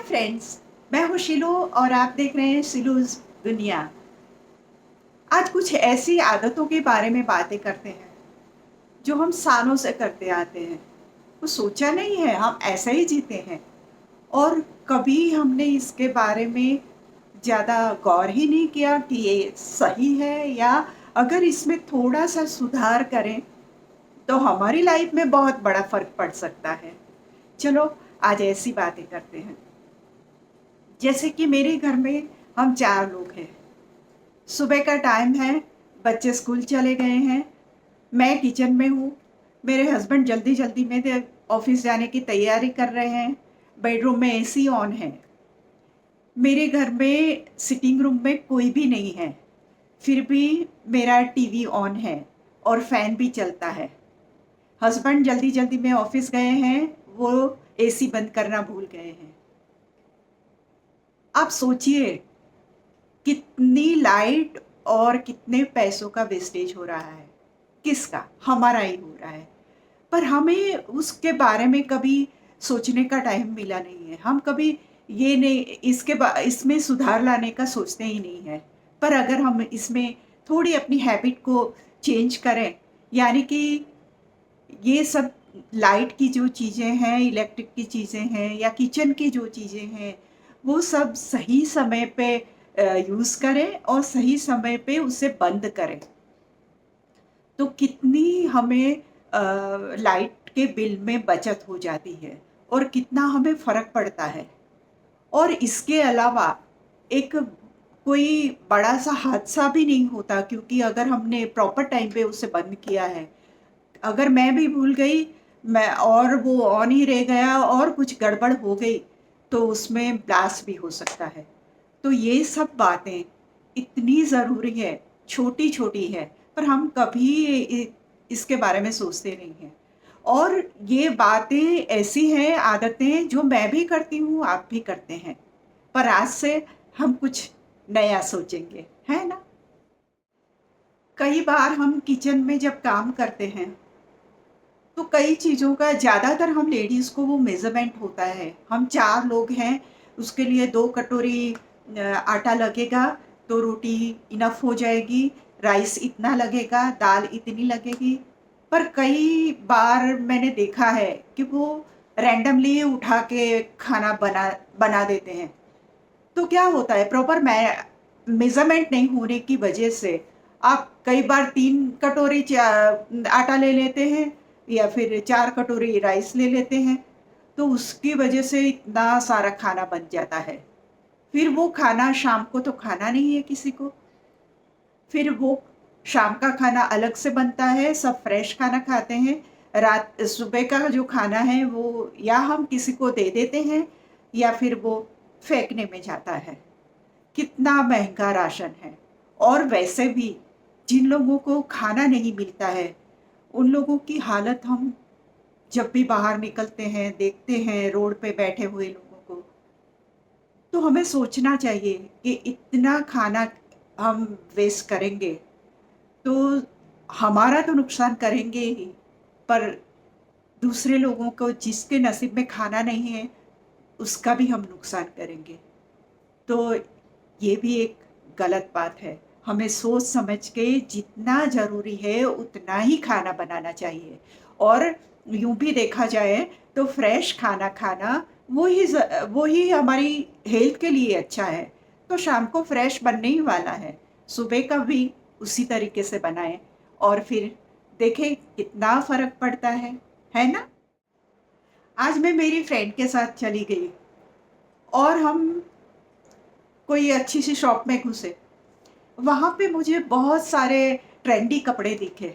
Friends, मैं हूँ शिलू और आप देख रहे हैं शिलूज़ दुनिया। आज कुछ ऐसी आदतों के बारे में बातें करते हैं, जो हम सालों से करते आते हैं। वो सोचा नहीं है, हम ऐसा ही जीते हैं और कभी हमने इसके बारे में ज़्यादा गौर ही नहीं किया कि ये सही है या अगर इसमें थोड़ा-सा सुधार करें, तो हमारी लाइफ में बहुत बड़ा फ़र्क पड़ सकता है। चलो, आज ऐसी बातें करते हैं। जैसे कि मेरे घर में हम 4 लोग हैं। सुबह का टाइम है, बच्चे स्कूल चले गए हैं, मैं किचन में हूँ, मेरे हस्बैंड जल्दी-जल्दी में ऑफ़िस जाने की तैयारी कर रहे हैं, बेडरूम में एसी ऑन है। मेरे घर में सिटिंग रूम में कोई भी नहीं है, फिर भी मेरा टीवी ऑन है और फ़ैन भी चलता है। हस्बैंड जल्दी-जल्दी में ऑफ़िस गए हैं, वो एसी बंद करना भूल गए हैं। आप सोचिए कितनी लाइट और कितने पैसों का वेस्टेज हो रहा है। किसका? हमारा ही हो रहा है। पर हमें उसके बारे में कभी सोचने का टाइम मिला नहीं है। हम कभी ये नहीं इसमें सुधार लाने का सोचते ही नहीं हैं। पर अगर हम इसमें थोड़ी अपनी हैबिट को चेंज करें, यानी कि ये सब लाइट की जो चीज़ें हैं, इलेक्ट्रिक की चीज़ें हैं या किचन की जो चीज़ें हैं, वो सब सही समय पे यूज़ करें और सही समय पे उसे बंद करें। तो कितनी हमें लाइट के बिल में बचत हो जाती है और कितना हमें फ़र्क पड़ता है। और इसके अलावा एक कोई बड़ा-सा हादसा भी नहीं होता क्योंकि अगर हमने प्रॉपर टाइम पे उसे बंद किया है। अगर मैं भी भूल गई मैं और वो ऑन ही रह गया और कुछ गड़बड़ हो गई, तो उसमें ब्लास्ट भी हो सकता है। तो ये सब बातें इतनी ज़रूरी है, छोटी-छोटी है, पर हम कभी इसके बारे में सोचते नहीं हैं। और ये बातें ऐसी हैं, आदतें जो मैं भी करती हूँ, आप भी करते हैं। पर आज से हम कुछ नया सोचेंगे, है ना? कई बार हम किचन में जब काम करते हैं तो कई चीज़ों का ज़्यादातर हम लेडीज़ को वो मेज़रमेंट होता है। हम 4 लोग हैं, उसके लिए 2 कटोरी आटा लगेगा, तो रोटी इनफ़ हो जाएगी, राइस इतना लगेगा, दाल इतनी लगेगी। पर कई बार मैंने देखा है कि वो रैंडमली उठा के खाना बना देते हैं। तो क्या होता है प्रॉपर मेज़रमेंट नहीं होने की वजह से आप कई बार 3 कटोरी आटा ले लेते हैं या फिर 4 कटोरी राइस ले लेते हैं, तो उसकी वजह से इतना सारा खाना बन जाता है। फिर वो खाना शाम को तो खाना नहीं है किसी को, फिर वो शाम का खाना अलग से बनता है, सब फ्रेश खाना खाते हैं। सुबह का जो खाना है वो या हम किसी को दे देते हैं या फिर वो फेंकने में जाता है। कितना महँगा राशन है और वैसे भी जिन लोगों को खाना नहीं मिलता है, उन लोगों की हालत हम जब भी बाहर निकलते हैं, देखते हैं रोड पे बैठे हुए लोगों को, तो हमें सोचना चाहिए कि इतना खाना हम वेस्ट करेंगे, तो हमारा तो नुकसान करेंगे ही, पर दूसरे लोगों को जिसके नसीब में खाना नहीं है, उसका भी हम नुकसान करेंगे। तो ये भी एक गलत बात है। हमें सोच समझ के जितना ज़रूरी है उतना ही खाना बनाना चाहिए और यूँ भी देखा जाए तो फ्रेश खाना खाना वो ही हमारी हेल्थ के लिए अच्छा है। तो शाम को फ्रेश बनने ही वाला है, सुबह का भी उसी तरीके से बनाएँ और फिर देखें कितना फ़र्क पड़ता है ना? आज मैं मेरी फ्रेंड के साथ चली गई और हम कोई अच्छी-सी शॉप में घुसे। वहाँ पे मुझे बहुत सारे ट्रेंडी कपड़े दिखे।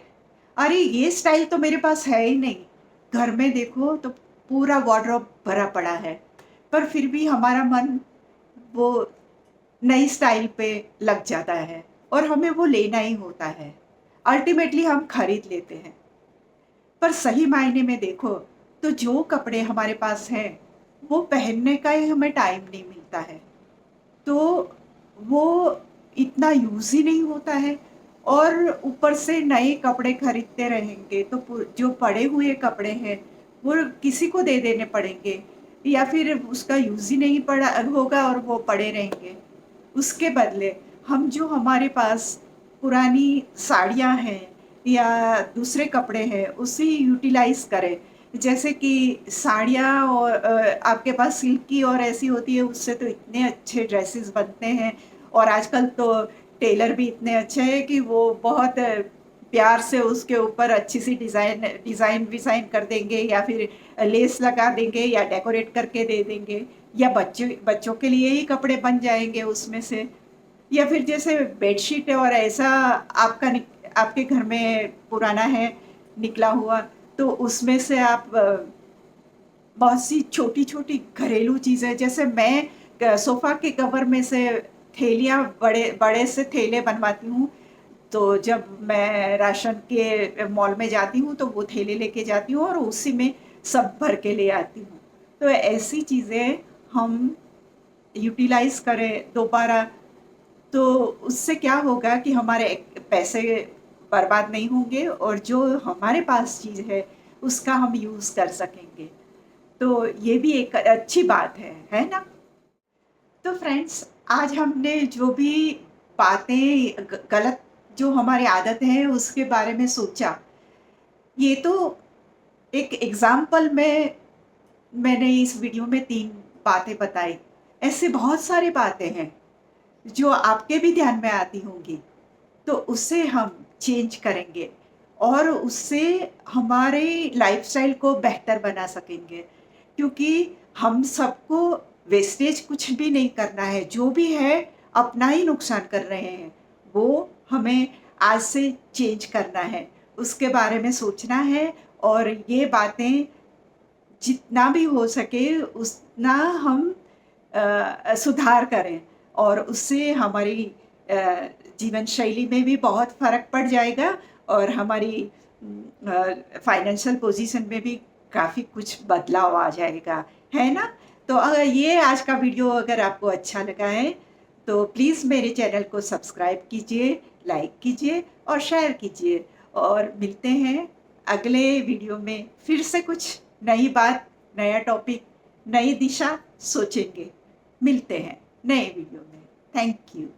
अरे! ये स्टाइल तो मेरे पास है ही नहीं। घर में देखो तो पूरा वार्डरोब भरा पड़ा है। पर फिर भी हमारा मन वो नई स्टाइल पे लग जाता है और हमें वो लेना ही होता है। अल्टीमेटली हम खरीद लेते हैं। पर सही मायने में देखो तो जो कपड़े हमारे पास हैं, वो पहनने का ही हमें टाइम नहीं मिलता है। तो वो इतना यूज़ ही नहीं होता है और ऊपर से नए कपड़े खरीदते रहेंगे तो जो पड़े हुए कपड़े हैं वो किसी को दे देने पड़ेंगे। या फिर उसका यूज़ ही नहीं पड़ा होगा और वो पड़े रहेंगे। उसके बदले हम जो हमारे पास पुरानी साड़ियाँ हैं या दूसरे कपड़े हैं, उसे यूटिलाइज़ करें। जैसे कि साड़ियाँ और आपके पास सिल्क की और ऐसी होती है, उससे तो इतने अच्छे ड्रेसेस बनते हैं और आजकल तो टेलर भी इतने अच्छे हैं कि वो बहुत प्यार से उसके ऊपर अच्छी-सी डिज़ाइन विज़ाइन कर देंगे या फिर लेस लगा देंगे या डेकोरेट करके दे देंगे या बच्चों के लिए ही कपड़े बन जाएँगे उसमें से। या फिर जैसे बेडशीट है और ऐसा आपके घर में पुराना है निकला हुआ, तो उसमें से आप बहुत सी छोटी-छोटी घरेलू चीज़ें, जैसे मैं सोफ़ा के कवर में से थैलियाँ बड़े बड़े से थैले बनवाती हूँ, तो जब मैं राशन के मॉल में जाती हूँ, तो वो थैले लेके जाती हूँ और उसी में सब भर के ले आती हूँ। तो ऐसी चीज़ें हम यूटिलाइज़ करें दोबारा, तो उससे क्या होगा कि हमारे पैसे बर्बाद नहीं होंगे और जो हमारे पास चीज़ है, उसका हम यूज़ कर सकेंगे। तो ये भी एक अच्छी बात है ना? तो फ्रेंड्स, आज हमने जो भी बातें गलत जो हमारी आदत है उसके बारे में सोचा, ये तो एक एग्ज़ाम्पल में मैंने इस वीडियो में 3 बातें बताई। ऐसे बहुत सारी बातें हैं, जो आपके भी ध्यान में आती होंगी। तो उसे हम चेंज करेंगे और उससे हमारे लाइफ़स्टाइल को बेहतर बना सकेंगे। क्योंकि हम सबको वेस्टेज कुछ भी नहीं करना है, जो भी है अपना ही नुकसान कर रहे हैं। वो हमें आज से चेंज करना है, उसके बारे में सोचना है और ये बातें जितना भी हो सके उतना हम सुधार करें और उससे हमारी जीवन शैली में भी बहुत फ़र्क पड़ जाएगा और हमारी फाइनेंशियल पोजीशन में भी काफ़ी कुछ बदलाव आ जाएगा, है ना? तो ये आज का वीडियो अगर आपको अच्छा लगा है, तो प्लीज़ मेरे चैनल को सब्सक्राइब कीजिए, लाइक कीजिए और शेयर कीजिए और मिलते हैं अगले वीडियो में। फिर से कुछ नई बात, नया टॉपिक, नई दिशा सोचेंगे। मिलते हैं नए वीडियो में। Thank you.